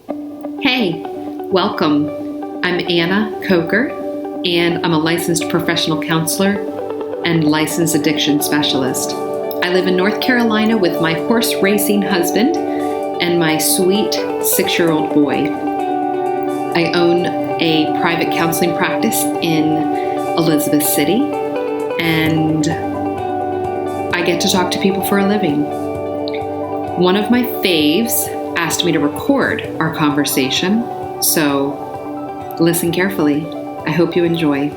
Hey, welcome. I'm Anna Coker, and I'm a licensed professional counselor and licensed addiction specialist. I live in North Carolina with my horse racing husband and my sweet 6-year-old boy. I own a private counseling practice in Elizabeth City, and I get to talk to people for a living. One of my faves asked me to record our conversation, so listen carefully. I hope you enjoy.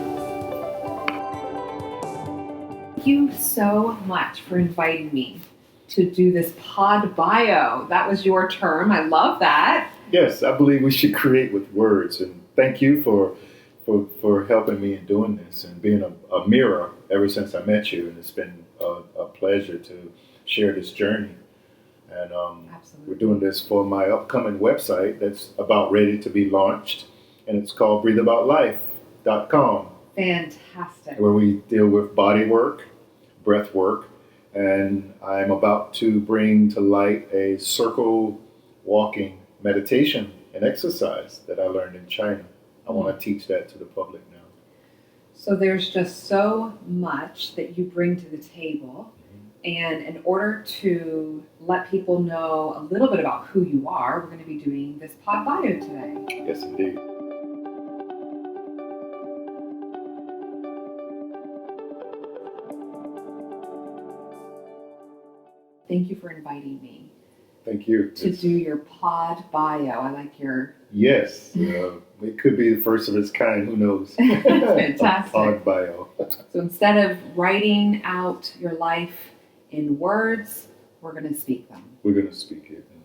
Thank you so much for inviting me to do this pod bio. That was your term. I love that. Yes, I believe we should create with words, and thank you for helping me in doing this and being a mirror ever since I met you, and it's been a pleasure to share this journey. And we're doing this for my upcoming website that's about ready to be launched, and it's called breatheaboutlife.com. Fantastic. Where we deal with body work, breath work, and I'm about to bring to light a circle walking meditation and exercise that I learned in China. I want to teach that to the public now. So there's just so much that you bring to the table. And in order to let people know a little bit about who you are, we're going to be doing this pod bio today. Yes, indeed. Thank you for inviting me. Thank you. To do your pod bio. I like your... Yes. It could be the first of its kind. Who knows? Fantastic. Pod bio. So instead of writing out your life in words, we're going to speak them. We're going to speak it and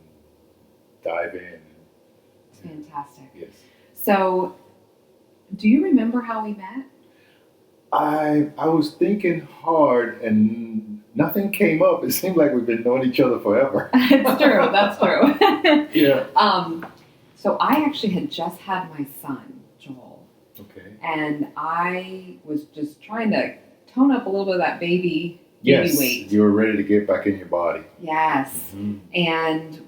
dive in. Fantastic. Yes. So, do you remember how we met? I was thinking hard and nothing came up. It seemed like we've been knowing each other forever. It's true. That's true. Yeah. So I actually had just had my son, Joel. Okay. And I was just trying to tone up a little bit of that baby weight. You were ready to get back in your body. Yes. Mm-hmm. And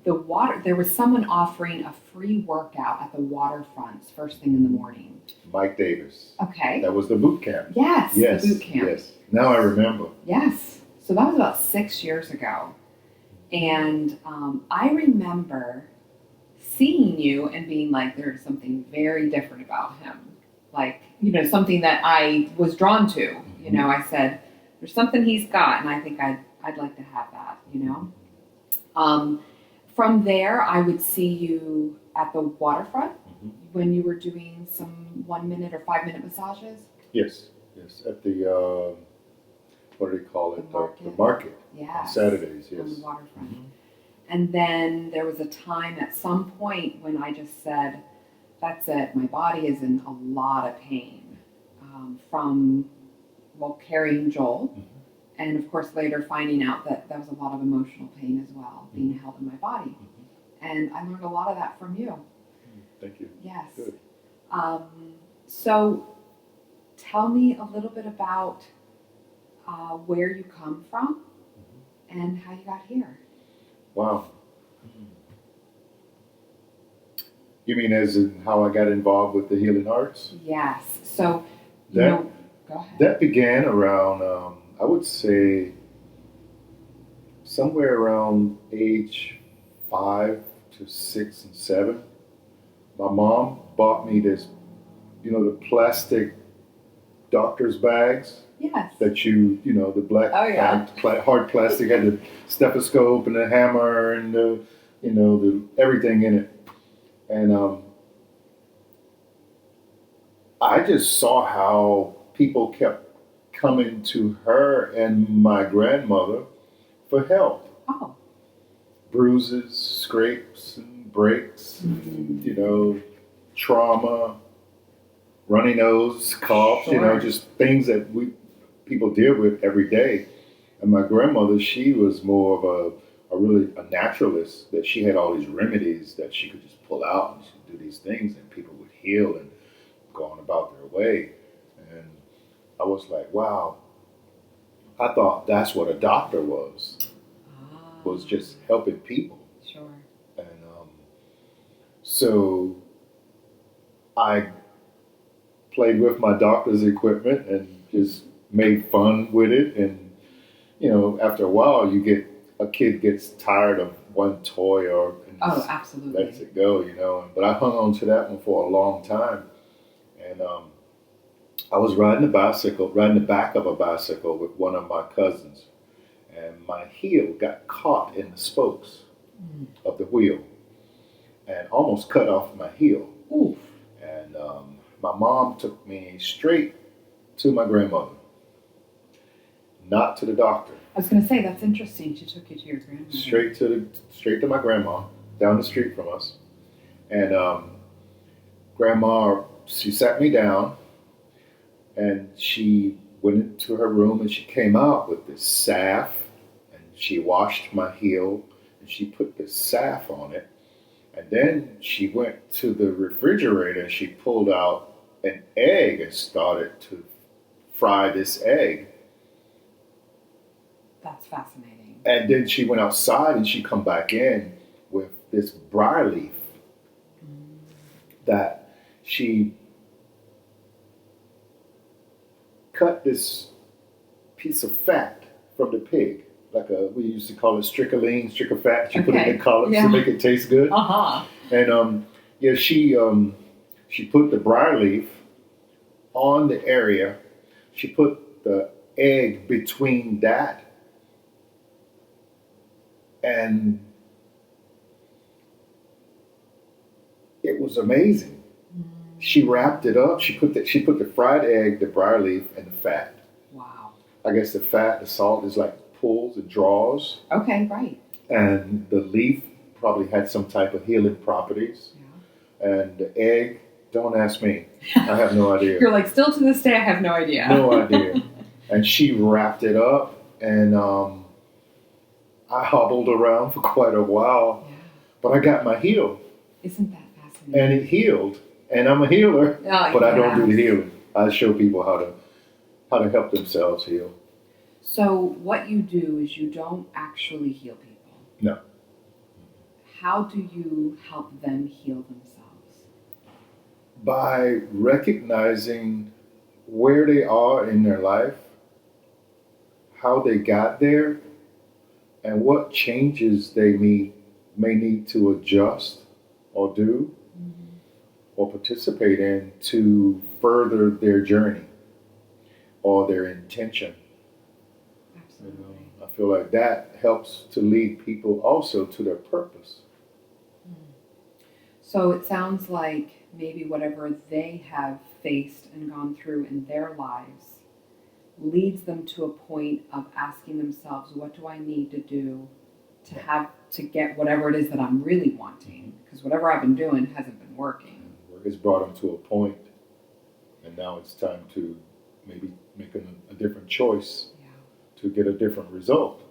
there was someone offering a free workout at the waterfront first thing in the morning. Mike Davis. Okay. That was the boot camp. Yes, the boot camp. Yes. Now I remember. Yes. So that was about 6 years ago. And I remember seeing you and being like, there's something very different about him. Like, something that I was drawn to. Mm-hmm. I said, there's something he's got, and I think I'd like to have that, From there, I would see you at the waterfront when you were doing some 1-minute or 5-minute massages. Yes. At the, what do they call it? The market. Yes. On Saturdays, yes. On the waterfront. Mm-hmm. And then there was a time at some point when I just said, that's it, my body is in a lot of pain from carrying Joel. Mm-hmm. And of course, later finding out that there was a lot of emotional pain as well, being held in my body. Mm-hmm. And I learned a lot of that from you. Thank you. Yes. Good. So tell me a little bit about where you come from and how you got here. Wow. You mean as in how I got involved with the healing arts? Yes. So, go ahead. That began around, I would say, somewhere around age 5 to 6 and 7. My mom bought me this, the plastic doctor's bags. Yes. That the black hard plastic had the stethoscope and the hammer and the everything in it. And I just saw how people kept coming to her and my grandmother for help. Oh. Bruises, scrapes, and breaks, and, trauma, runny nose, cough, Sure. Just things that people deal with every day. And my grandmother, she was more of a naturalist, that she had all these remedies that she could just pull out and she'd do these things and people would heal and go on about their way. And I was like, wow, I thought that's what a doctor was just helping people. Sure. And So I played with my doctor's equipment and just made fun with it. And, after a while, a kid gets tired of one toy and Oh, just absolutely. lets it go. But I hung on to that one for a long time. And I was riding the back of a bicycle with one of my cousins. And my heel got caught in the spokes of the wheel and almost cut off my heel. Oof. And my mom took me straight to my grandmother, not to the doctor. I was going to say, that's interesting. She took you to your grandmother. Straight to my grandma, down the street from us. And grandma, she sat me down, and she went into her room, and she came out with this salve, and she washed my heel, and she put the salve on it. And then she went to the refrigerator and she pulled out an egg and started to fry this egg. That's fascinating. And then she went outside and she come back in with this briar leaf that she cut this piece of fat from the pig. We used to call it stricker fat. She put it in collops to make it taste good. Uh-huh. And she put the briar leaf on the area. She put the egg between that, and it was amazing. She wrapped it up. She put the fried egg, the briar leaf, and the fat. Wow. I guess the salt is like pulls and draws. Okay, right. And the leaf probably had some type of healing properties. Yeah. And the egg, don't ask me. I have no idea. You're like, still to this day, I have no idea. No idea. And she wrapped it up, and I hobbled around for quite a while. Yeah. But I got my heel. Isn't that fascinating? And it healed. And I'm a healer, but I don't do the healing. I show people how to help themselves heal. So what you do is you don't actually heal people. No. How do you help them heal themselves? By recognizing where they are in their life, how they got there, and what changes they may need to adjust or do or participate in to further their journey or their intention. Absolutely. I feel like that helps to lead people also to their purpose. So it sounds like maybe whatever they have faced and gone through in their lives leads them to a point of asking themselves, what do I need to do to get whatever it is that I'm really wanting? Because whatever I've been doing hasn't been working. It's brought them to a point, and now it's time to maybe make a different choice to get a different result.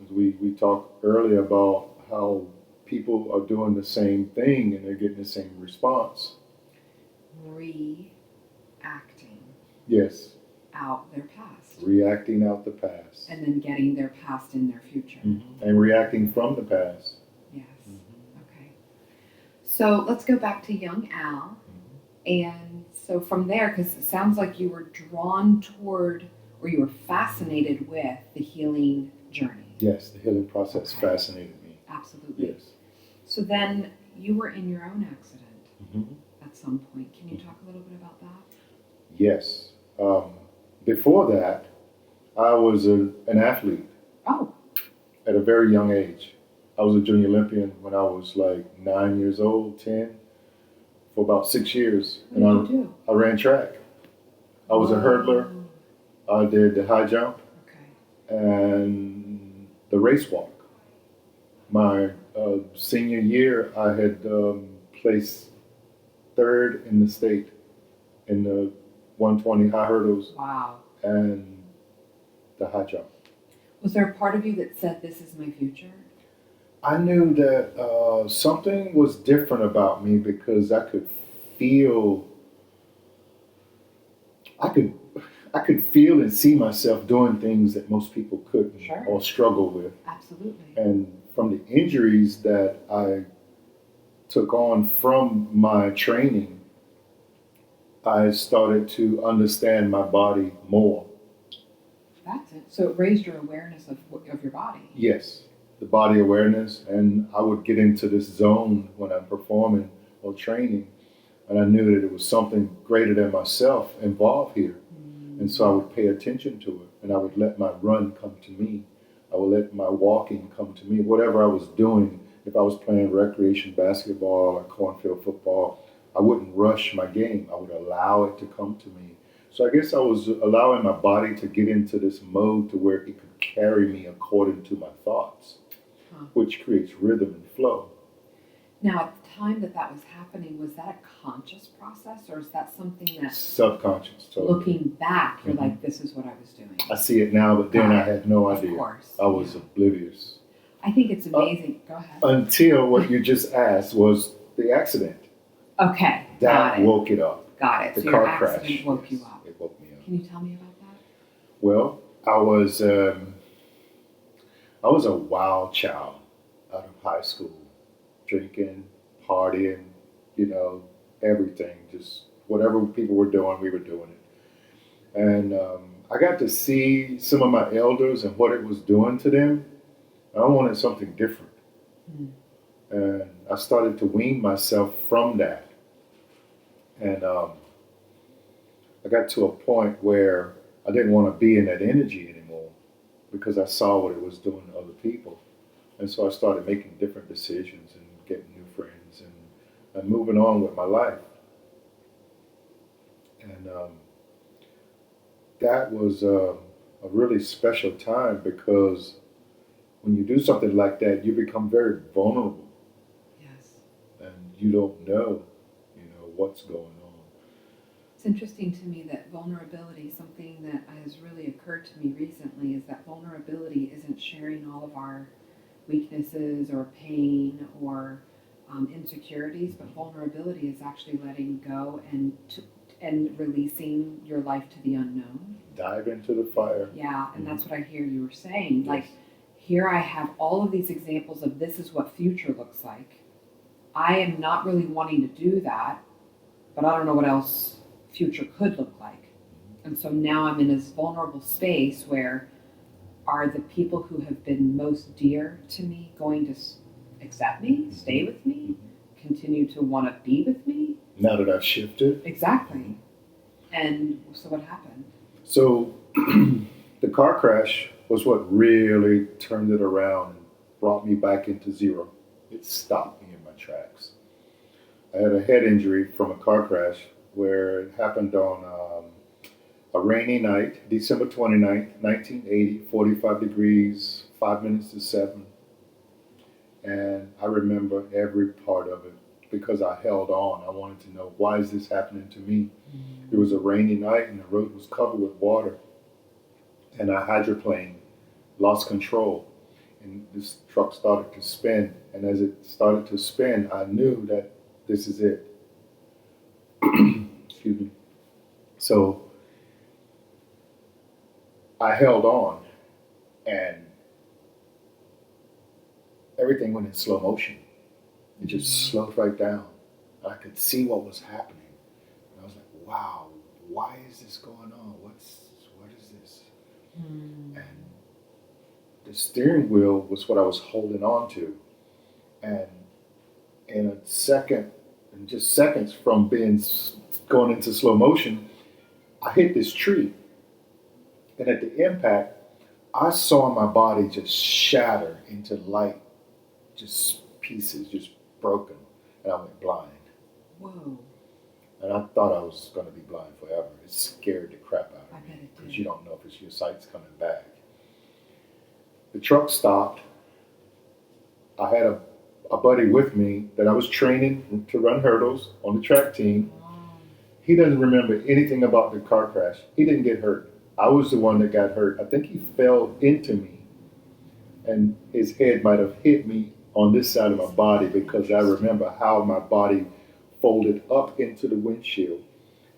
We talked earlier about how people are doing the same thing and they're getting the same response. Reacting. Yes. Out their past. Reacting out the past. And then getting their past in their future. Mm-hmm. And reacting from the past. Yes. Mm-hmm. Okay. So let's go back to young Al. Mm-hmm. And so from there, because it sounds like you were drawn toward, or you were fascinated with the healing journey. Yes, the healing process fascinated me. Absolutely. Yes. So then you were in your own accident at some point. Can you talk a little bit about that? Yes. Before that, I was an athlete. Oh. At a very young age. I was a junior Olympian when I was like 9 years old, 10, for about 6 years. What did you do? I ran track. I was a hurdler. I did the high jump. Okay. And the race walk. My senior year, I had placed third in the state in the 120 high hurdles. Wow. And the high jump. Was there a part of you that said, this is my future? I knew that something was different about me because I could feel and see myself doing things that most people couldn't or struggle with. Absolutely. And from the injuries that I took on from my training, I started to understand my body more. That's it. So it raised your awareness of your body. Yes, the body awareness, and I would get into this zone when I'm performing or training, and I knew that it was something greater than myself involved here. And so I would pay attention to it, and I would let my run come to me. I would let my walking come to me. Whatever I was doing, if I was playing recreation basketball or cornfield football, I wouldn't rush my game. I would allow it to come to me. So I guess I was allowing my body to get into this mode to where it could carry me according to my thoughts, which creates rhythm and flow. Now, at the time that was happening, was that a conscious process, or is that something that, Subconscious. Totally. looking back, you're like, this is what I was doing? I see it now, but then I had no idea. Of course. I was oblivious. I think it's amazing. Go ahead. Until what you just asked was the accident. Okay, That got it. woke it up. Got it. The So car your accident crash. woke Yes, you up. It woke me up. Can you tell me about that? Well, I was a wild child out of high school, drinking, partying, everything. Just whatever people were doing, we were doing it. And I got to see some of my elders and what it was doing to them. I wanted something different. And I started to wean myself from that. And I got to a point where I didn't want to be in that energy anymore because I saw what it was doing to other people. And so I started making different decisions and getting new friends and moving on with my life. And that was a really special time because when you do something like that, you become very vulnerable. Yes. And you don't know, what's going on. It's interesting to me that vulnerability, something that has really occurred to me recently, is that vulnerability isn't sharing all of our weaknesses or pain or insecurities, but vulnerability is actually letting go and releasing your life to the unknown. Dive into the fire. Yeah, and that's what I hear you were saying. Yes. Like, here I have all of these examples of this is what future looks like. I am not really wanting to do that, but I don't know what else future could look like. And so now I'm in this vulnerable space where are the people who have been most dear to me going to accept me, stay with me, continue to want to be with me? Now that I've shifted. Exactly. And so what happened? So the car crash was what really turned it around and brought me back into zero. It stopped me in my tracks. I had a head injury from a car crash where it happened on a rainy night, December 29th, 1980, 45 degrees, 5 minutes to 7. And I remember every part of it because I held on. I wanted to know, why is this happening to me? It was a rainy night and the road was covered with water. And I hydroplaned, lost control. And this truck started to spin. And as it started to spin, I knew that this is it. Excuse me. So I held on and everything went in slow motion. It just slowed right down. I could see what was happening. And I was like, wow, why is this going on? What is this? And the steering wheel was what I was holding on to. And in a second, in just seconds from going into slow motion, I hit this tree. And at the impact, I saw my body just shatter into light, just pieces, just broken. And I went blind. Whoa. And I thought I was going to be blind forever. It scared the crap out I of bet me it because did. you don't know if it's your sight's coming back. The truck stopped. I had a buddy with me that I was training to run hurdles on the track team. He doesn't remember anything about the car crash. He didn't get hurt. I was the one that got hurt. I think he fell into me and his head might have hit me on this side of my body because I remember how my body folded up into the windshield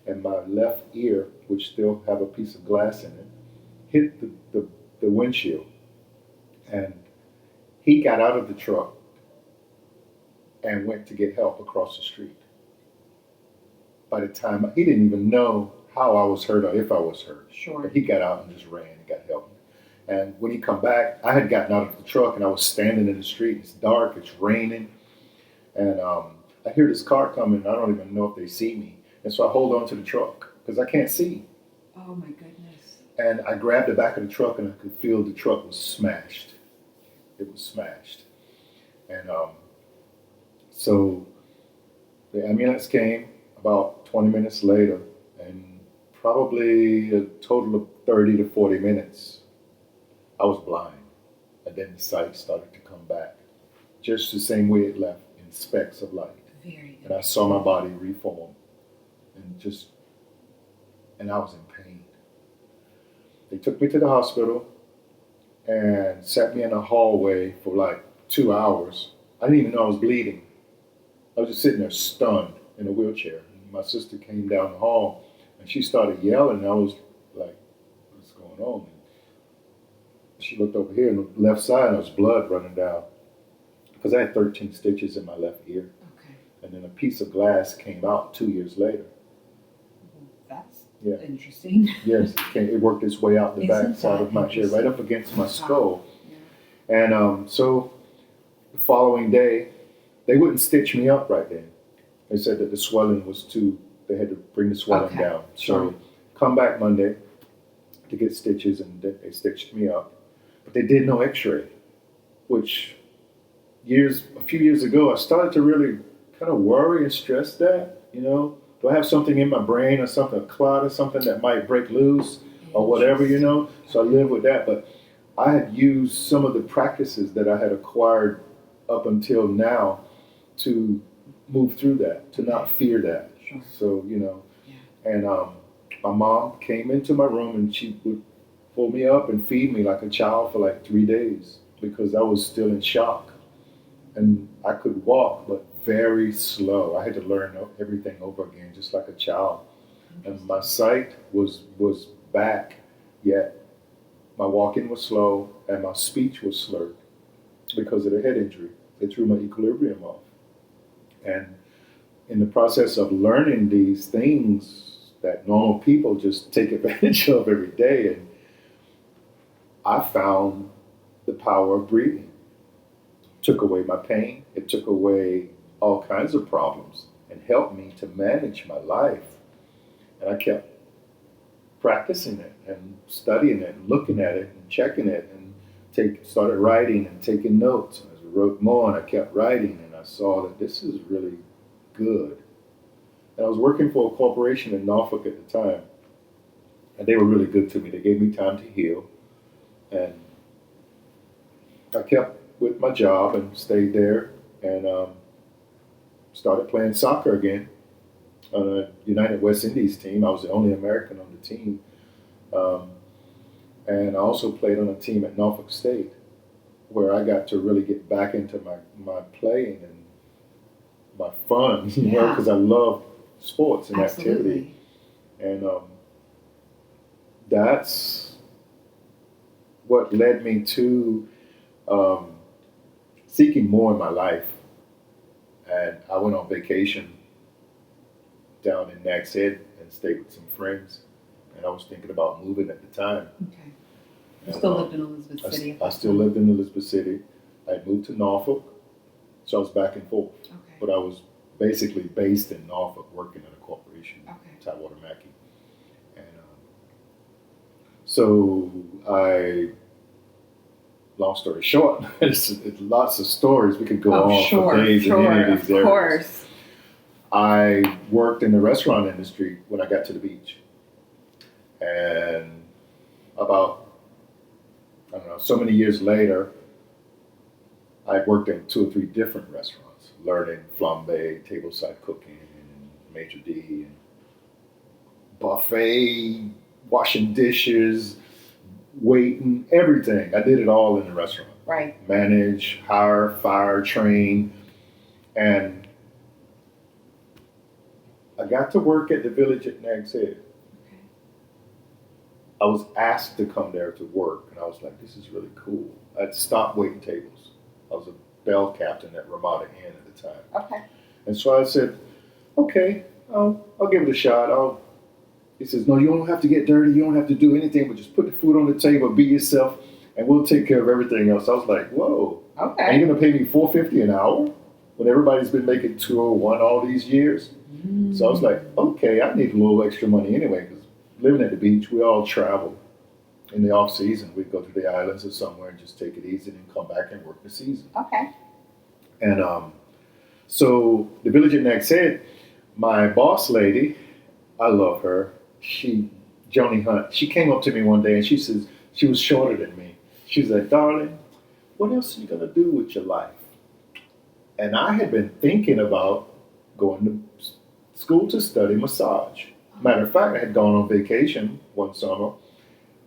and my left ear, which still have a piece of glass in it, hit the windshield. And he got out of the truck and went to get help across the street. By the time he didn't even know how I was hurt or if I was hurt, Sure. but he got out and just ran and got help. And when he come back, I had gotten out of the truck and I was standing in the street. It's dark, it's raining, and I hear this car coming. I don't even know if they see me, and so I hold on to the truck because I can't see. Oh my goodness. And I grabbed the back of the truck and I could feel the truck was smashed. It was smashed, and so the ambulance came about 20 minutes later, and probably a total of 30 to 40 minutes, I was blind. And then the sight started to come back, just the same way it left, in specks of light. Very And I saw my body reform, and I was in pain. They took me to the hospital and sat me in a hallway for like 2 hours. I didn't even know I was bleeding. I was just sitting there stunned in a wheelchair. And my sister came down the hall and she started yelling, and I was like, what's going on? And she looked over here on the left side and there was blood running down because I had 13 stitches in my left ear. Okay. And then a piece of glass came out 2 years later. That's Yeah. interesting. Yes, it worked its way out the Isn't back side that of my ear, right up against my skull. Yeah. And so the following day, they wouldn't stitch me up right then. They said that the swelling was they had to bring the swelling Okay, down. sure. So come back Monday to get stitches, and they stitched me up. But they did no x-ray, which a few years ago, I started to really kind of worry and stress that, do I have something in my brain or something, a clot or something that might break loose or whatever, So I live with that. But I had used some of the practices that I had acquired up until now to move through that, to not fear that. Sure. So, Yeah. and my mom came into my room and she would pull me up and feed me like a child for like 3 days because I was still in shock. And I could walk, but very slow. I had to learn everything over again, just like a child. And my sight was back, yet my walking was slow and my speech was slurred because of the head injury. They threw my equilibrium off. And in the process of learning these things that normal people just take advantage of every day, and I found the power of breathing. It took away my pain. It took away all kinds of problems and helped me to manage my life. And I kept practicing it and studying it and looking at it and checking it, and started writing and taking notes. And as I wrote more and I kept writing, and I saw that this is really good. And I was working for a corporation in Norfolk at the time, and they were really good to me. They gave me time to heal, and I kept with my job and stayed there, and started playing soccer again on a United West Indies team. I was the only American on the team. And I also played on a team at Norfolk State, where I got to really get back into my playing and my fun, because I love sports and activity. And that's what led me to seeking more in my life. And I went on vacation down in Nags Head and stayed with some friends. And I was thinking about moving at the time. Okay. You still lived in Elizabeth City? I still lived in Elizabeth City. I moved to Norfolk, so I was back and forth. Okay. But I was basically based in Norfolk, working at a corporation, Tidewater Mackey. And so long story short, it's lots of stories. We could go on for days in any of these areas. Of course. I worked in the restaurant industry when I got to the beach. And about, so many years later, I worked in 2 or 3 different restaurants, learning flambe, tableside cooking, and maitre d', and buffet, washing dishes, waiting, everything. I did it all in the restaurant. Right. Manage, hire, fire, train. And I got to work at the Village at Nags Head. I was asked to come there to work, and I was like, this is really cool. I'd stopped waiting tables. I was a bell captain at Ramada Inn at the time. Okay. And so I said, okay, I'll give it a shot. He says, no, you don't have to get dirty. You don't have to do anything, but just put the food on the table, be yourself, and we'll take care of everything else. I was like, whoa. Okay. Are you going to pay me $4.50 an hour when everybody's been making $2.01 all these years? So I was like, okay, I need a little extra money anyway, because living at the beach, we all travel. In the off season, we'd go to the islands or somewhere and just take it easy and then come back and work the season. Okay. And so the village at Nags Head, my boss lady, I love her. Joni Hunt, she came up to me one day and she says, she was shorter than me. She was like, darling, what else are you going to do with your life? And I had been thinking about going to school to study massage. Matter of fact, I had gone on vacation one summer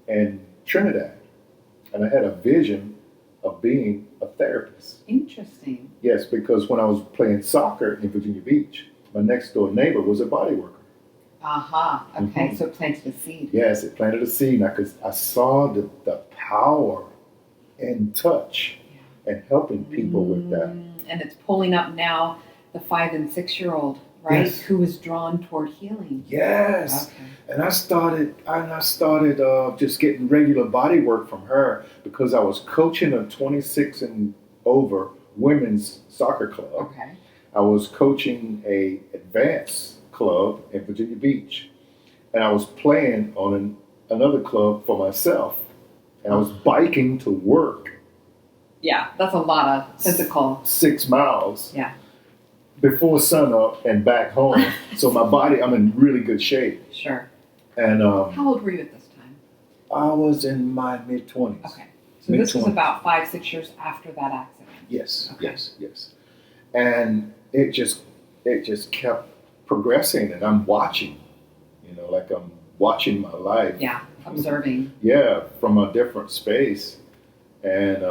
in Trinidad, and I had a vision of being a therapist. Interesting. Yes, because when I was playing soccer in Virginia Beach, my next door neighbor was a body worker. Aha. Okay. Mhm. So it planted a seed. Yes, it planted a seed. I saw the power and touch and helping people with that. And it's pulling up now the 5 and 6-year-old, right? Yes. Who is drawn toward healing. Yes. Okay. And I started just getting regular body work from her because I was coaching a 26 and over women's soccer club. Okay. I was coaching a advanced club in Virginia Beach, and I was playing on another club for myself, and I was biking to work. Yeah, that's a lot of physical. 6 miles. Yeah. Before sunup and back home. So my body, I'm in really good shape. Sure. And How old were you at this time? I was in my mid-20s. Okay. So this was Mid-twenties. about 5-6 years after that accident. Yes, Okay. yes. And it just kept progressing, and I'm watching, like I'm watching my life. Yeah. Observing. Yeah, from a different space. And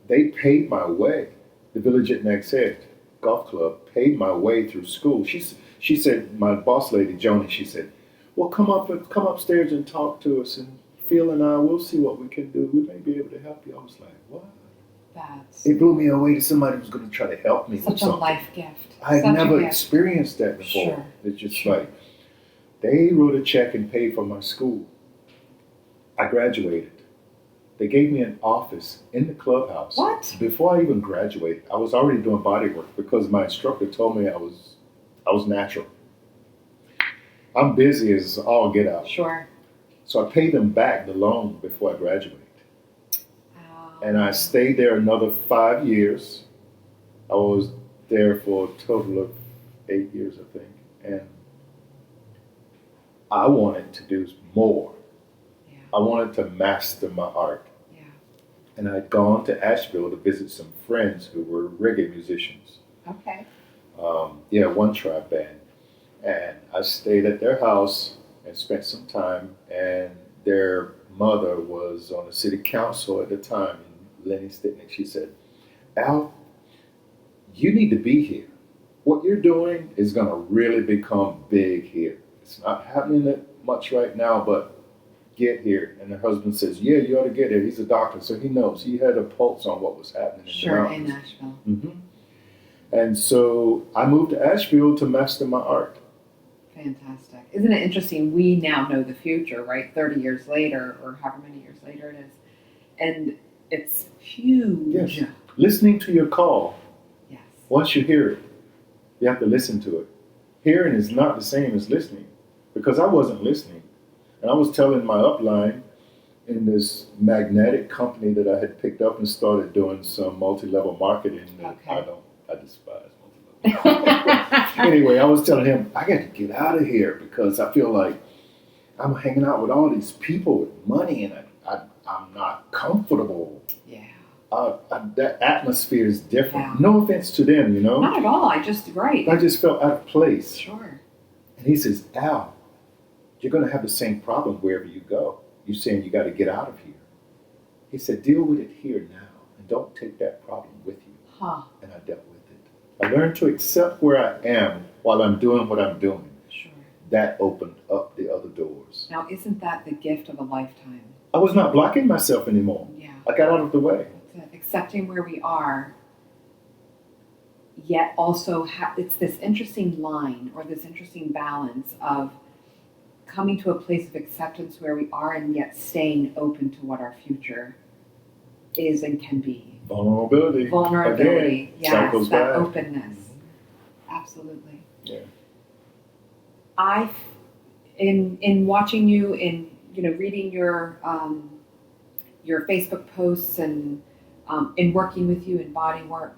they paid my way. The village at Nags Head Golf Club paid my way through school. She said, my boss lady, Joni, she said, well, come upstairs and talk to us, and Phil and I, we'll see what we can do. We may be able to help you. I was like, what? That's It blew me away that somebody was going to try to help me with such a something. life gift. I had Such a never gift. experienced that before. Sure. It's just Sure. like, they wrote a check and paid for my school. I graduated. They gave me an office in the clubhouse. What? Before I even graduated, I was already doing body work because my instructor told me I was natural. I'm busy as all get out. Sure. So I paid them back the loan before I graduated. Wow. And I stayed there another 5 years. I was there for a total of 8 years, I think. And I wanted to do more. Yeah. I wanted to master my art. Yeah. And I'd gone to Asheville to visit some friends who were reggae musicians. Okay. One tribe band. And I stayed at their house and spent some time. And their mother was on the city council at the time, Lenny Stitnick. She said, Al, you need to be here. What you're doing is going to really become big here. It's not happening that much right now, but get here. And her husband says, yeah, you ought to get here. He's a doctor, so he knows. He had a pulse on what was happening in the Sure, in mountains. Nashville. Mm-hmm. And so I moved to Asheville to master my art. Fantastic. Isn't it interesting? We now know the future, right? 30 years later, or however many years later it is. And it's huge. Yes. Listening to your call, Yes. once you hear it, you have to listen to it. Hearing is not the same as listening, because I wasn't listening. And I was telling my upline in this magnetic company that I had picked up and started doing some multi-level marketing that Okay. I despise multi-level. Anyway, I was telling him, I got to get out of here because I feel like I'm hanging out with all these people with money and I'm not comfortable. Yeah. That atmosphere is different. Yeah. No offense to them, Not at all. I just felt out of place. Sure. And he says, Al, you're going to have the same problem wherever you go. You're saying you got to get out of here. He said, deal with it here now and don't take that problem with you. Huh. And I dealt with it. I learned to accept where I am while I'm doing what I'm doing. Sure. That opened up the other doors. Now, isn't that the gift of a lifetime? I was not blocking myself anymore. Yeah. I got out of the way. That's it. accepting where we are, yet also it's this interesting line or this interesting balance of coming to a place of acceptance where we are and yet staying open to what our future is and can be. Vulnerability. Vulnerability, Again, yes, cycles that back. openness. Absolutely. Yeah. In watching you, in reading your Facebook posts and in working with you in body work,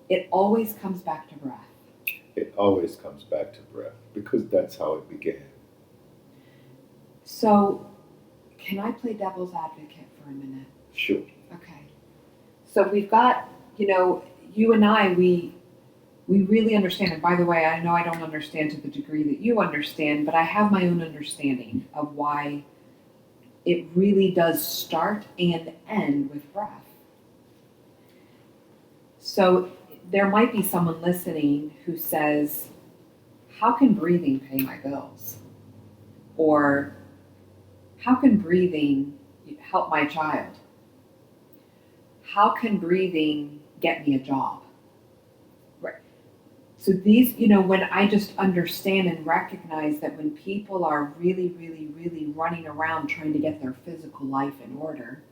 it always comes back to breath. It always comes back to breath because that's how it began. So, can I play devil's advocate for a minute? Sure. Okay. So we've got, you and I, we really understand. And by the way, I know I don't understand to the degree that you understand, but I have my own understanding of why it really does start and end with breath. So there might be someone listening who says, how can breathing pay my bills? Or how can breathing help my child? How can breathing get me a job? Right. So these, when I just understand and recognize that when people are really, really, really running around trying to get their physical life in order,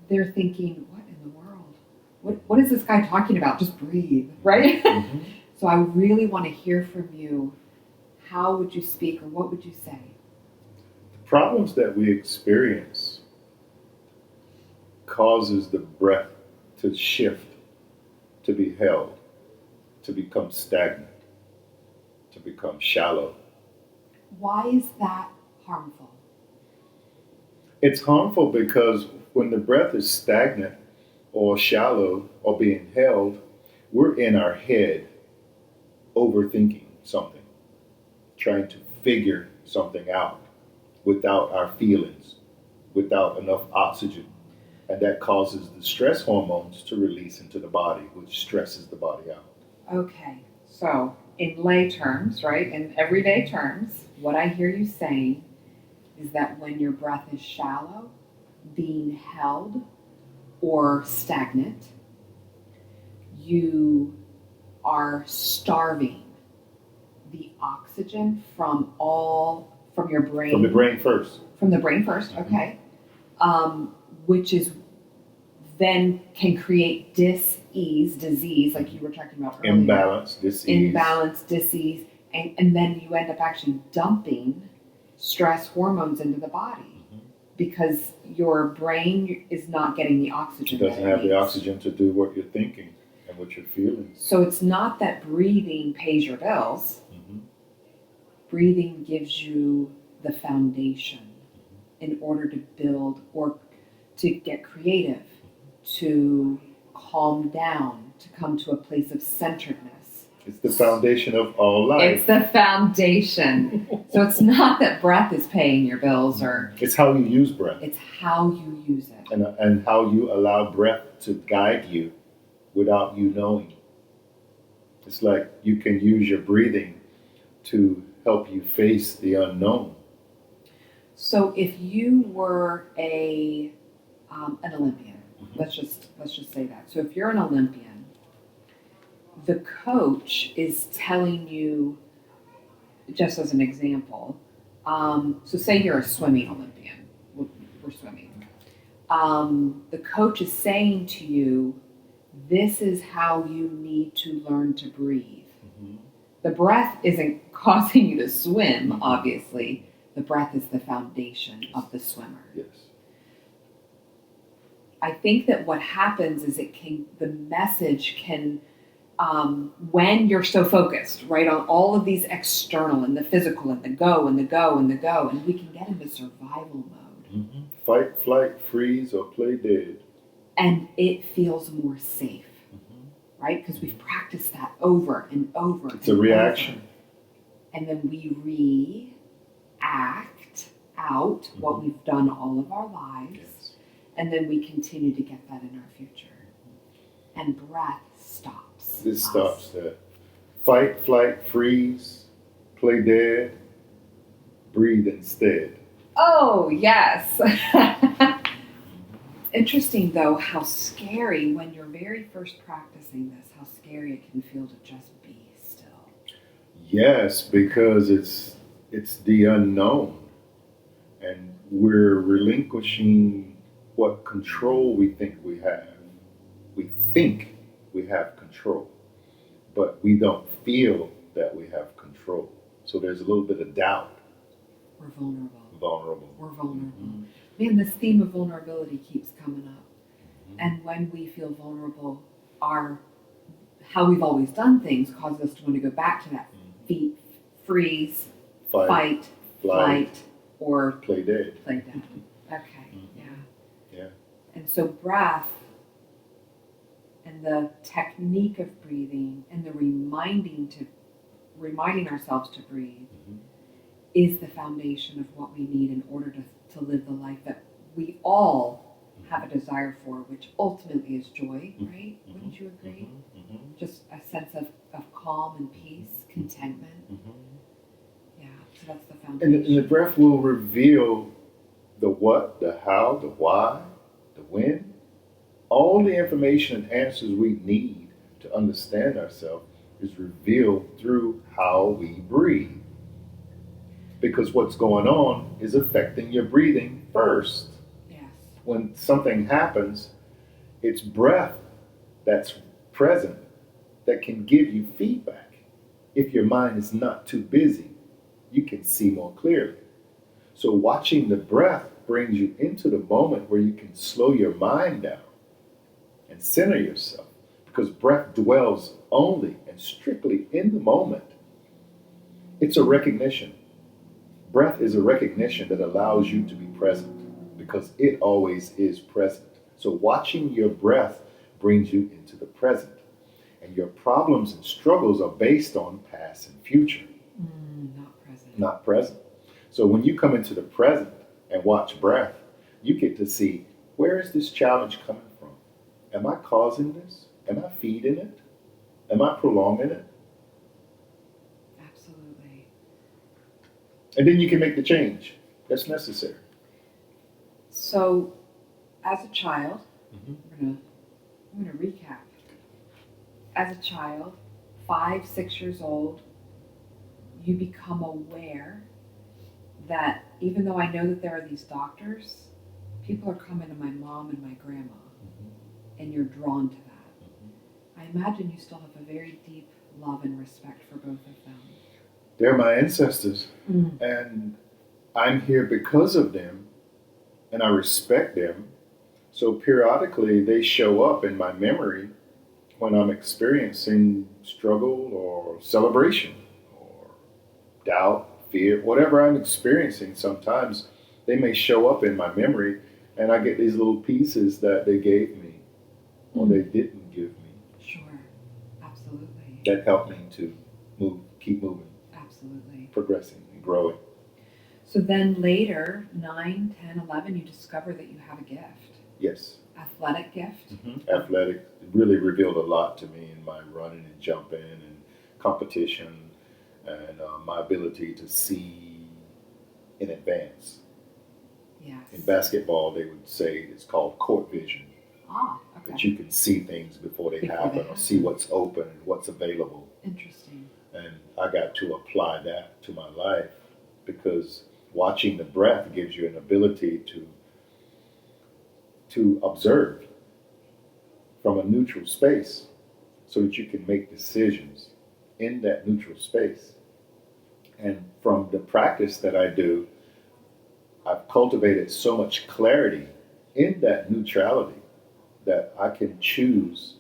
they're thinking, what in the world? What is this guy talking about? Just breathe, right? Mm-hmm. So I really want to hear from you. How would you speak or what would you say? The problems that we experience causes the breath to shift, to be held, to become stagnant, to become shallow. Why is that harmful? It's harmful because when the breath is stagnant or shallow or being held, we're in our head overthinking something, trying to figure something out without our feelings, without enough oxygen. And that causes the stress hormones to release into the body, which stresses the body out. Okay, so in lay terms, right, in everyday terms, what I hear you saying is that when your breath is shallow, being held, or stagnant, you are starving the oxygen from your brain. From the brain first. From the brain first, okay. Which is then can create disease, like you were talking about earlier. Imbalance, Disease, and then you end up actually dumping stress hormones into the body because your brain is not getting the oxygen. It doesn't have the oxygen to do what you're thinking and what you're feeling. So it's not that breathing pays your bills. Mm-hmm. Breathing gives you the foundation in order to build or to get creative, to calm down, to come to a place of centeredness. It's the foundation of all life. It's the foundation. So it's not that breath is paying your bills, or it's how you use breath. It's how you use it. And how you allow breath to guide you without you knowing. It's like you can use your breathing to help you face the unknown. So if you were an Olympian, let's just say that. So if you're an Olympian, the coach is telling you, just as an example, so say you're a swimming Olympian, we're swimming. The coach is saying to you, this is how you need to learn to breathe. Mm-hmm. The breath isn't causing you to swim, obviously. The breath is the foundation of the swimmer. Yes. I think that what happens is the message can, when you're so focused, right, on all of these external and the physical and the go and the go and the go, and we can get into survival mode. Mm-hmm. Fight, flight, freeze, or play dead. And it feels more safe, right? Because we've practiced that over and over. It's a reaction. And then we react out what we've done all of our lives. Yes. And then we continue to get that in our future. And breath stops. This stops that. Fight, flight, freeze, play dead, breathe instead. Oh, yes. interesting, though, how scary when you're very first practicing this, how scary it can feel to just be still. Yes, because it's the unknown, and we're relinquishing what control we think we have. We think we have control, but we don't feel that we have control. So there's a little bit of doubt. We're vulnerable. Vulnerable. We're vulnerable. Mhm. Man, this theme of vulnerability keeps coming up. Mhm. And when we feel vulnerable, how we've always done things causes us to want to go back to that freeze, fight, flight, or play dead. play dead. Okay, Mhm. yeah. Yeah. And so breath and the technique of breathing and the reminding ourselves to breathe Mhm. is the foundation of what we need in order to live the life that we all have a desire for, which ultimately is joy, right? Mhm. Wouldn't you agree? Mhm. Mhm. Just a sense of calm and peace, contentment. Mhm. Yeah, so that's the And foundation. the breath will reveal the what, the how, the why, the when. All the information and answers we need to understand ourselves is revealed through how we breathe. Because what's going on is affecting your breathing first. Yes. When something happens, it's breath that's present that can give you feedback. If your mind is not too busy, you can see more clearly. So watching the breath brings you into the moment where you can slow your mind down and center yourself, because breath dwells only and strictly in the moment. It's a recognition. Breath is a recognition that allows you to be present because it always is present. So watching your breath brings you into the present. And your problems and struggles are based on past and future, Not present. not present. So when you come into the present and watch breath, you get to see, where is this challenge coming from? Am I causing this? Am I feeding it? Am I prolonging it? Absolutely. And then you can make the change that's necessary. So, as a child, Mhm. I'm gonna recap. As a child, 5, 6 years old, you become aware that even though I know that there are these doctors, people are coming to my mom and my grandma, and you're drawn to that. I imagine you still have a very deep love and respect for both of them. They're my ancestors, and I'm here because of them, and I respect them. So periodically, they show up in my memory when I'm experiencing struggle or celebration or doubt, fear, whatever I'm experiencing. Sometimes they may show up in my memory, and I get these little pieces that they gave me or they didn't give me Sure. Absolutely. that help me to keep moving, Absolutely. progressing, and growing. So then later, 9, 10, 11, you discover that you have a gift. Yes. Athletic gift. Athletic really revealed a lot to me in my running and jumping and competition, and my ability to see in advance. Yes. In basketball, they would say it's called court vision, Okay. that you can see things before they happen or see what's open and what's available. Interesting. And I got to apply that to my life because watching the breath gives you an ability to observe from a neutral space so that you can make decisions in that neutral space. And from the practice that I do, I've cultivated so much clarity in that neutrality that I can choose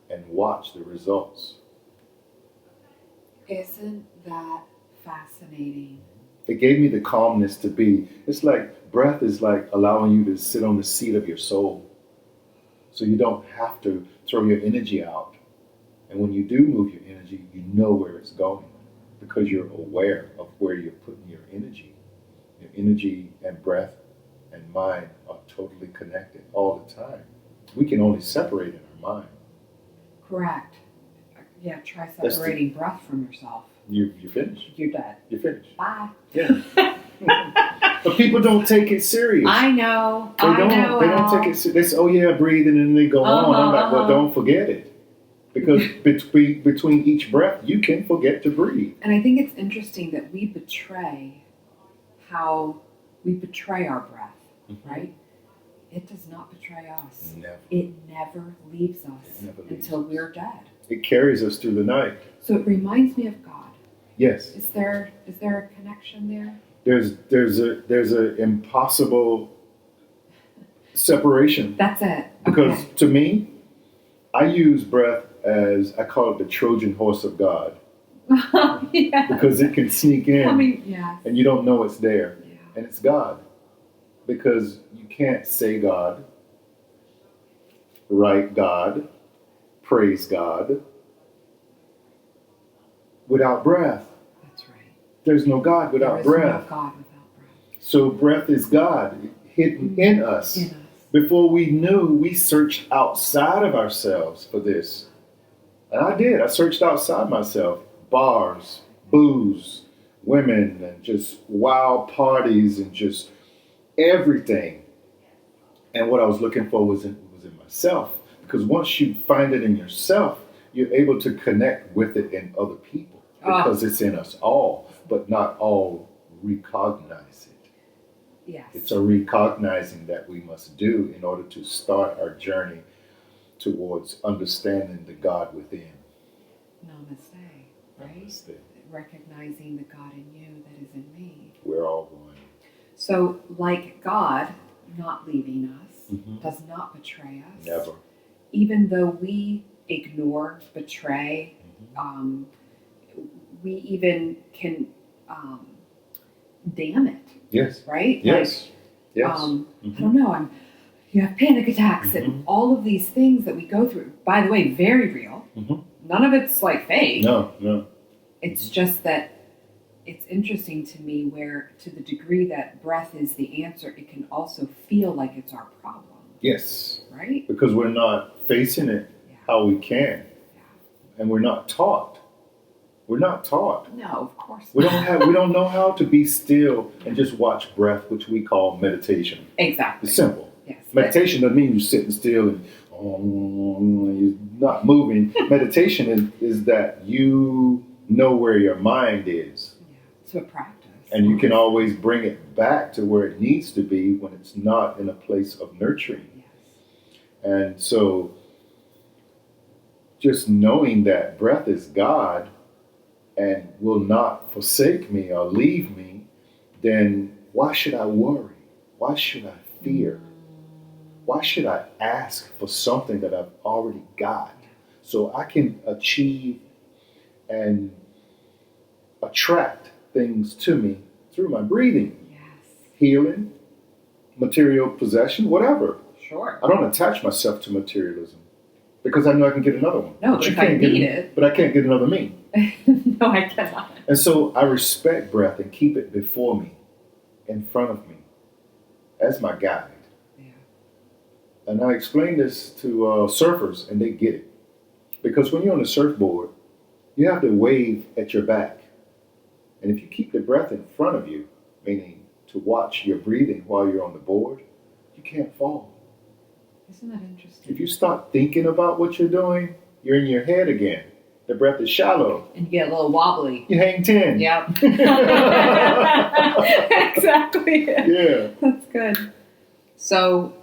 and watch the results. Isn't that fascinating? It gave me the calmness to be. It's like breath is like allowing you to sit on the seat of your soul. So you don't have to throw your energy out. And when you do move your energy, you know where it's going because you're aware of where you're putting your energy. Your energy and breath and mind are totally connected all the time. We can only separate in our mind. Correct. Yeah, try separating breath from yourself. You're finished. You're dead. You're finished. Bye. Yeah. But people don't take it serious. I know. They don't. They don't take it serious. They say, "Oh yeah, breathing," and they go on. I'm like, well, don't forget it, because between each breath, you can forget to breathe. And I think it's interesting that we betray our breath, right? It does not betray us. Never. It never leaves us It never leaves until us. we're dead. It carries us through the night. So it reminds me of God. Yes. Is there a connection there? There's a impossible separation, That's it. because Okay. to me, I use breath as, I call it the Trojan horse of God, Yeah. because it can sneak in I mean, yeah. and you don't know it's there, Yeah. and it's God, because you can't say God, write God, praise God without breath. That's right. There's no God without There is breath. no God without breath. So breath is God hidden in us. In us. Before we knew, we searched outside of ourselves for this. And I did. I searched outside myself. Bars, booze, women, and just wild parties, and just everything. And what I was looking for was in myself. Because once you find it in yourself, you're able to connect with it in other people. Because it's in us all, but not all recognize it. Yes. It's a recognizing that we must do in order to start our journey towards understanding the God within. Namaste, right? Namaste. Recognizing the God in you that is in me. We're all one. So, like God not leaving us, Mhm. does not betray us. Never. Even though we ignore, betray, Mhm. we even can damn it, Yes. right? Yes. Like, Yes. I don't know, you have panic attacks and Mhm. all of these things that we go through. By the way, very real. Mhm. None of it's like fake. No. It's just that it's interesting to me where, to the degree that breath is the answer, it can also feel like it's our problem, Yes. right? Because we're not facing it Yeah. how we can. And we're not taught. We're not taught. No, of course We not. we don't know how to be still and just watch breath, which we call meditation. Exactly. It's simple. Yes. Meditation doesn't mean you're sitting still and you're not moving. Meditation is that you know where your mind is, Yeah. It's a practice. and you can always bring it back to where it needs to be when it's not in a place of nurturing. Yes. And so just knowing that breath is God and will not forsake me or leave me, then why should I worry? Why should I fear? Why should I ask for something that I've already got, so I can achieve and attract things to me through my breathing, Yes. healing, material possession, whatever. Sure. I don't attach myself to materialism because I know I can get another one. No, but you if I can't need get, it. But I can't get another me. No, I cannot. And so I respect breath and keep it before me, in front of me, as my guide. Yeah. And I explain this to surfers, and they get it. Because when you're on a surfboard, you have to wave at your back. And if you keep the breath in front of you, meaning to watch your breathing while you're on the board, you can't fall. Isn't that interesting? If you start thinking about what you're doing, you're in your head again. The breath is shallow. And you get a little wobbly. You hang 10. Yep. Exactly. Yeah. That's good. So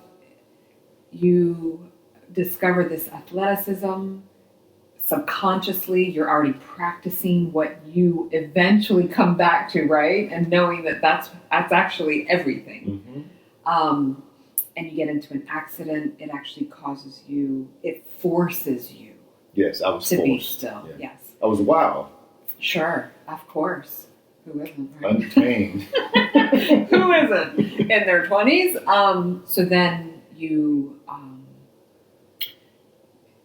you discover this athleticism. Subconsciously, you're already practicing what you eventually come back to, right? And knowing that that's actually everything. Mm-hmm. And you get into an accident, it actually causes you, it forces you Yes, I was to be forced. still. Yeah. Yes. I was wild, Sure, of course. Who isn't, right? untamed. Who isn't in their 20s? So then you,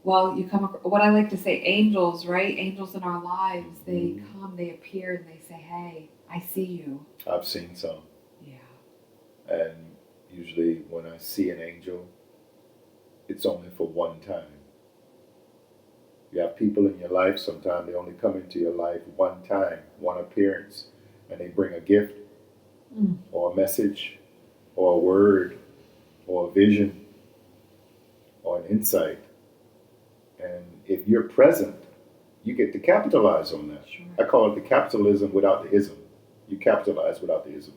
you come across, what I like to say, angels, right? Angels in our lives, they come, they appear, and they say, hey, I see you. I've seen some. Yeah. And usually when I see an angel, it's only for one time. You have people in your life, sometimes they only come into your life one time, one appearance, and they bring a gift. or a message or a word or a vision or an insight. And if you're present, you get to capitalize on that. Sure. I call it the capitalism without the ism. You capitalize without the ism.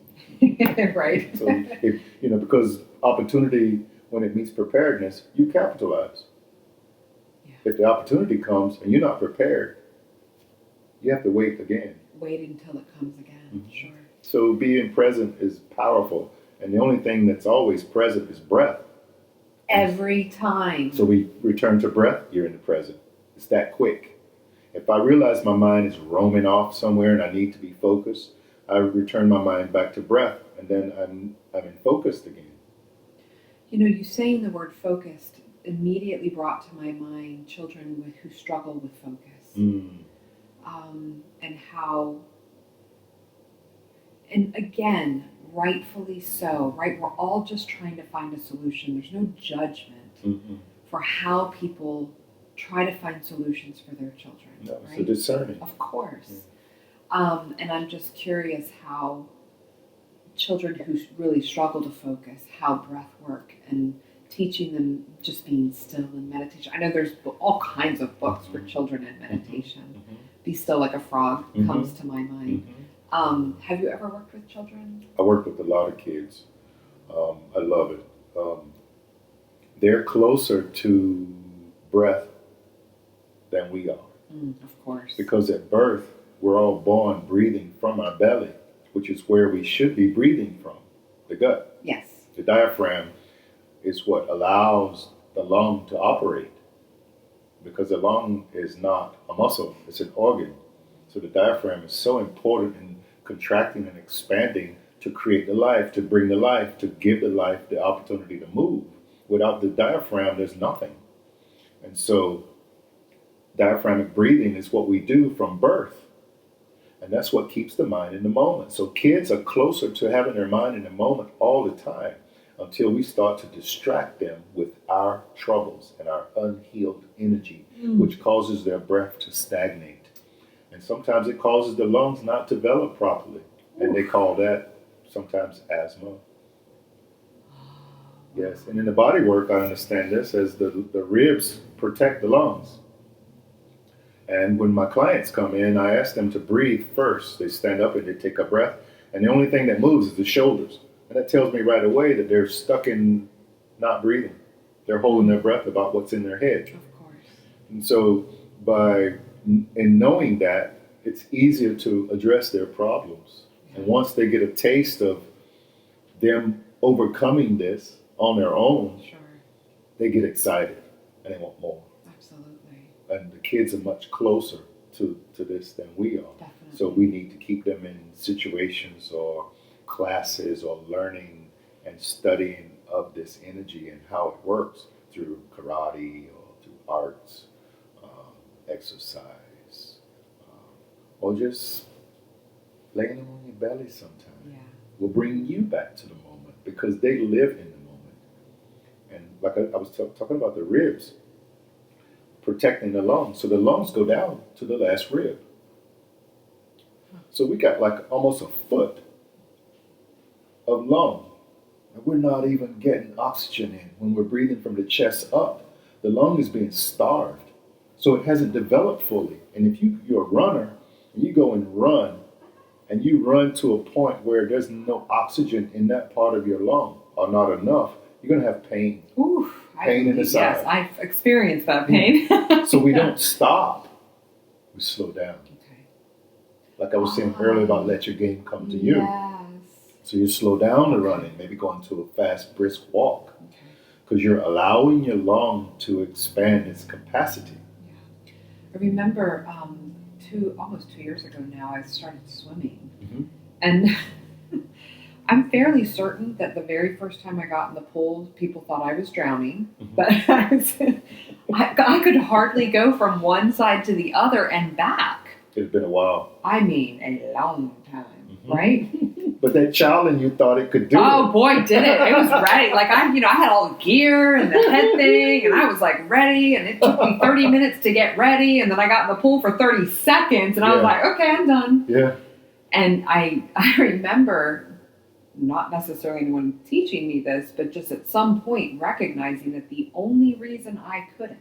Right. So, if, because opportunity, when it meets preparedness, you capitalize. Yeah. If the opportunity comes and you're not prepared, you have to wait again. Wait until it comes again. Mhm. Sure. So being present is powerful. And the only thing that's always present is breath. Every time. So we return to breath, you're in the present. It's that quick. If I realize my mind is roaming off somewhere and I need to be focused, I return my mind back to breath, and then I'm in focused again. You saying the word focused immediately brought to my mind children who struggle with focus. And how, and again, rightfully so, right? We're all just trying to find a solution. There's no judgment for how people try to find solutions for their children. No, right? so discerning. Of course. And I'm just curious how children who really struggle to focus, how breath work and teaching them just being still in meditation. I know there's all kinds of books for children in meditation. Be Still Like a Frog comes to my mind. Have you ever worked with children? I work with a lot of kids. I love it. They're closer to breath than we are. Of course. Because at birth, we're all born breathing from our belly, which is where we should be breathing from, the gut. Yes. The diaphragm is what allows the lung to operate, because the lung is not a muscle, it's an organ. So the diaphragm is so important in contracting and expanding to create the life, to bring the life, to give the life the opportunity to move. Without the diaphragm, there's nothing. And so diaphragmatic breathing is what we do from birth. And that's what keeps the mind in the moment. So kids are closer to having their mind in the moment all the time until we start to distract them with our troubles and our unhealed energy, which causes their breath to stagnate. And sometimes it causes the lungs not to develop properly. And they call that sometimes asthma. Yes, and in the body work, I understand this as the ribs protect the lungs. And when my clients come in, I ask them to breathe first. They stand up and they take a breath. And the only thing that moves is the shoulders. And that tells me right away that they're stuck in not breathing. They're holding their breath about what's in their head. Of course. And so in knowing that, it's easier to address their problems. And once they get a taste of them overcoming this on their own, Sure. they get excited and they want more. Absolutely. And the kids are much closer to this than we are. Definitely. So we need to keep them in situations or classes or learning and studying of this energy and how it works through karate or through arts, exercise, or just laying them on your belly sometimes. Yeah. Will bring you back to the moment because they live in the moment. And like I was talking about the ribs, protecting the lungs. So the lungs go down to the last rib. So we got like almost a foot of lung. And we're not even getting oxygen in when we're breathing from the chest up. The lung is being starved. So it hasn't developed fully. And if you're a runner and you go and run to a point where there's no oxygen in that part of your lung or not enough, you're going to have pain. Oof. Pain in the side. Yes, I've experienced that pain. So we don't stop. We slow down. Okay. Like I was saying earlier about let your game come to you. Yes. So you slow down the running, maybe go into a fast, brisk walk. Okay. Because you're allowing your lung to expand its capacity. Yeah. I remember almost 2 years ago now, I started swimming. Mm-hmm. And I'm fairly certain that the very first time I got in the pool, people thought I was drowning. Mm-hmm. But I could hardly go from one side to the other and back. It's been a while. I mean, a long time, Mm-hmm. right? But that child in you thought it could do Oh it. boy, did it. It was ready. Like I had all the gear and the head thing and I was like ready and it took me 30 minutes to get ready and then I got in the pool for 30 seconds and I was Yeah. like, okay, I'm done. Yeah. And I remember not necessarily anyone teaching me this, but just at some point recognizing that the only reason I couldn't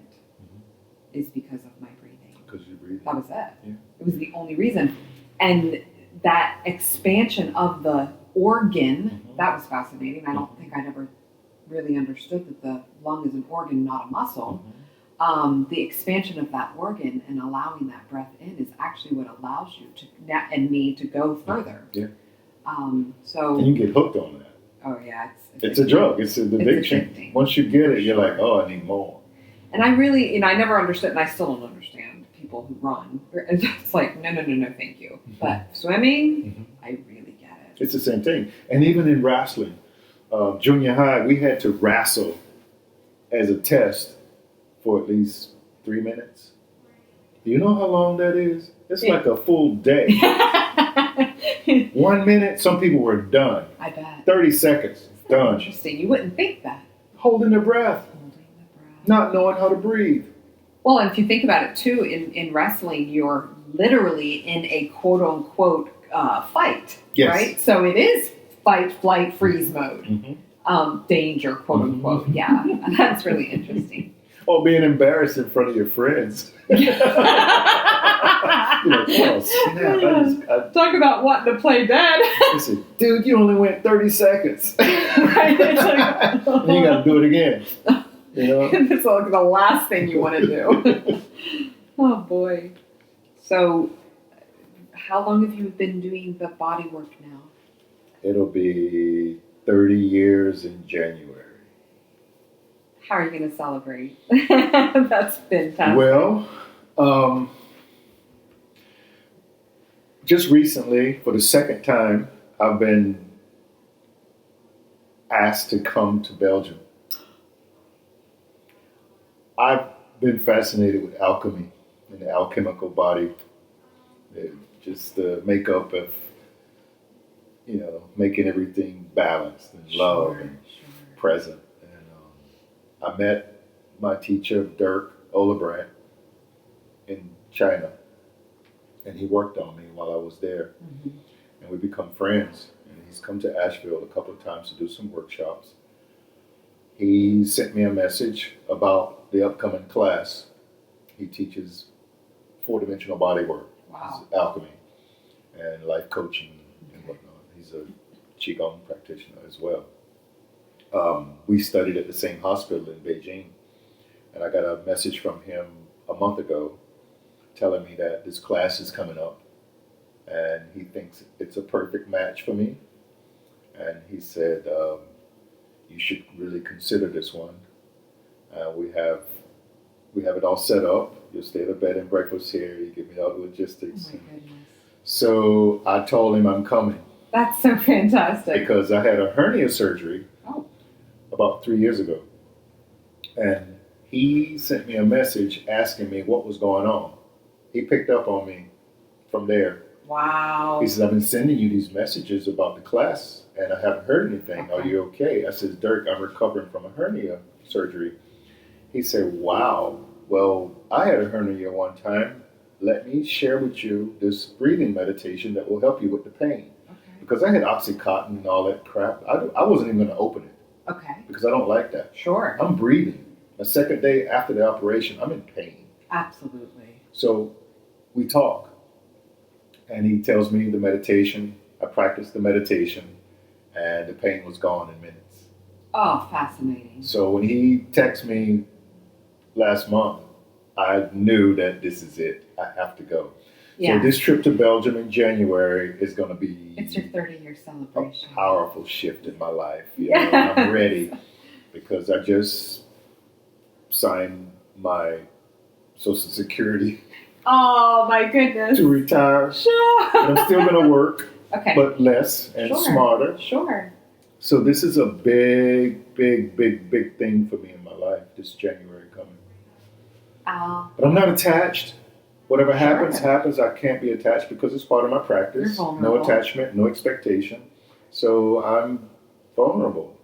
is because of my breathing. Because you breathe. That was it. Yeah. It was the only reason. And that expansion of the organ, that was fascinating. I don't think I'd ever really understood that the lung is an organ, not a muscle. The expansion of that organ and allowing that breath in is actually what allows you to and me to go further. Yeah. So And you get hooked on that. oh yeah, It's a drug. It's an addiction. addicting. Once you get it, you're like, oh, I need more. And I really, I never understood, and I still don't understand people who run. It's like, no, thank you. But swimming, I really get it. It's the same thing. And even in wrestling, junior high, we had to wrestle as a test for at least 3 minutes. Do you know how long that is? It's like a full day. 1 minute, some people were done. I bet. 30 seconds, done. Interesting. You wouldn't think that. Holding their breath, Holding the breath. not knowing how to breathe. Well, and if you think about it too, in wrestling, you're literally in a quote unquote fight, Yes. right? So it is fight, flight, freeze mode, danger, quote unquote. Yeah, that's really interesting. Or being embarrassed in front of your friends. You're like, oh, snap. Talk about wanting to play dead. I said, dude, you only went 30 seconds. Right? It's like, And you got to do it again. You know? It's like the last thing you want to do. Oh boy. So, how long have you been doing the body work now? It'll be 30 years in January. How are you going to celebrate? That's fantastic. Well, just recently, for the second time, I've been asked to come to Belgium. I've been fascinated with alchemy and the alchemical body. Just the makeup of, making everything balanced and love and present. I met my teacher, Dirk Olebrandt, in China, and he worked on me while I was there, and we become friends. And he's come to Asheville a couple of times to do some workshops. He sent me a message about the upcoming class. He teaches 4-dimensional body work, alchemy, and life coaching and whatnot. He's a Qigong practitioner as well. We studied at the same hospital in Beijing, and I got a message from him a month ago telling me that this class is coming up, and he thinks it's a perfect match for me. And he said, you should really consider this one. We have it all set up. You'll stay at a bed and breakfast here. You give me all the logistics. Oh my goodness. So I told him I'm coming. That's so fantastic. Because I had a hernia surgery about 3 years ago. And he sent me a message asking me what was going on. He picked up on me from there. Wow. He says, I've been sending you these messages about the class, and I haven't heard anything. Are you okay? I said, Dirk, I'm recovering from a hernia surgery. He said, wow. Well, I had a hernia one time. Let me share with you this breathing meditation that will help you with the pain. Okay. Because I had Oxycontin and all that crap. I wasn't even going to open it. Okay. Because I don't like that. Sure. I'm breathing. The second day after the operation, I'm in pain. Absolutely. So we talk. And he tells me the meditation. I practiced the meditation. And the pain was gone in minutes. Oh, fascinating. So when he texted me last month, I knew that this is it. I have to go. Yeah. So this trip to Belgium in January is going to be It's your 30-year celebration. a powerful shift in my life. You know, I'm ready because I just signed my Social Security Oh, my goodness. to retire. Sure. And I'm still going to work, Okay. but less and smarter. Sure. So this is a big, big, big, big thing for me in my life, this January coming. But I'm not attached. Whatever happens, happens. I can't be attached because it's part of my practice. You're vulnerable. No attachment, no expectation. So I'm vulnerable,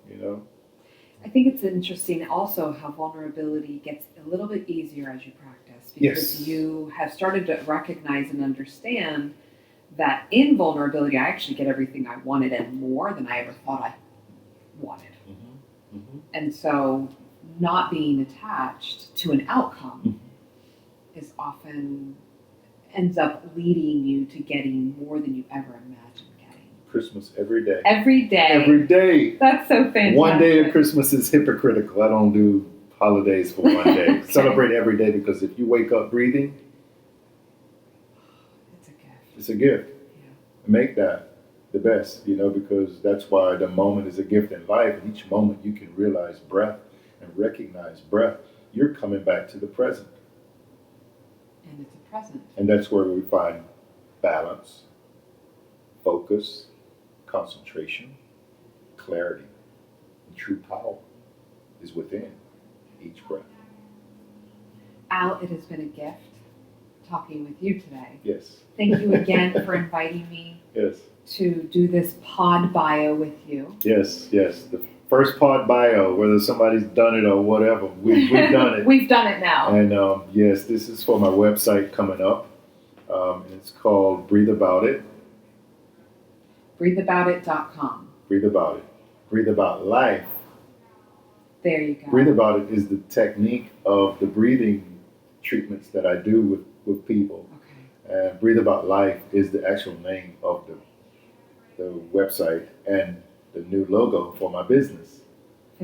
I think it's interesting also how vulnerability gets a little bit easier as you practice because Yes. you have started to recognize and understand that in vulnerability, I actually get everything I wanted and more than I ever thought I wanted. Mm-hmm. Mm-hmm. And so not being attached to an outcome is often ends up leading you to getting more than you ever imagined getting. Christmas every day. Every day. Every day. That's so fantastic. One day of Christmas is hypocritical. I don't do holidays for one day. Okay. Celebrate every day, because if you wake up breathing, It's a gift. it's a gift. Yeah. Make that the best, because that's why the moment is a gift in life. And each moment you can realize breath and recognize breath. You're coming back to the present. And it's a present. And that's where we find balance, focus, concentration, clarity, and true power is within each breath. Al, it has been a gift talking with you today. Yes. Thank you again for inviting me Yes. to do this pod bio with you. Yes. Yes. The first pod bio, whether somebody's done it or whatever, we've done it. We've done it now. And yes, this is for my website coming up. It's called Breathe About It. Breatheaboutit.com. Breathe About It. Breathe About Life. There you go. Breathe About It is the technique of the breathing treatments that I do with people. Okay. And Breathe About Life is the actual name of the website and the new logo for my business.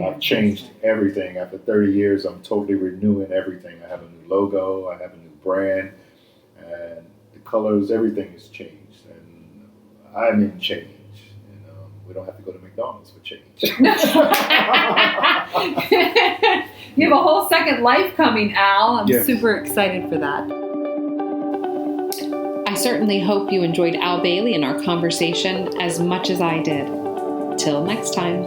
I've changed everything. After 30 years, I'm totally renewing everything. I have a new logo, I have a new brand, and the colors, everything has changed. And I'm in change. We don't have to go to McDonald's for change. You have a whole second life coming, Al. I'm Yes. super excited for that. I certainly hope you enjoyed Al Bailey and our conversation as much as I did. Till next time.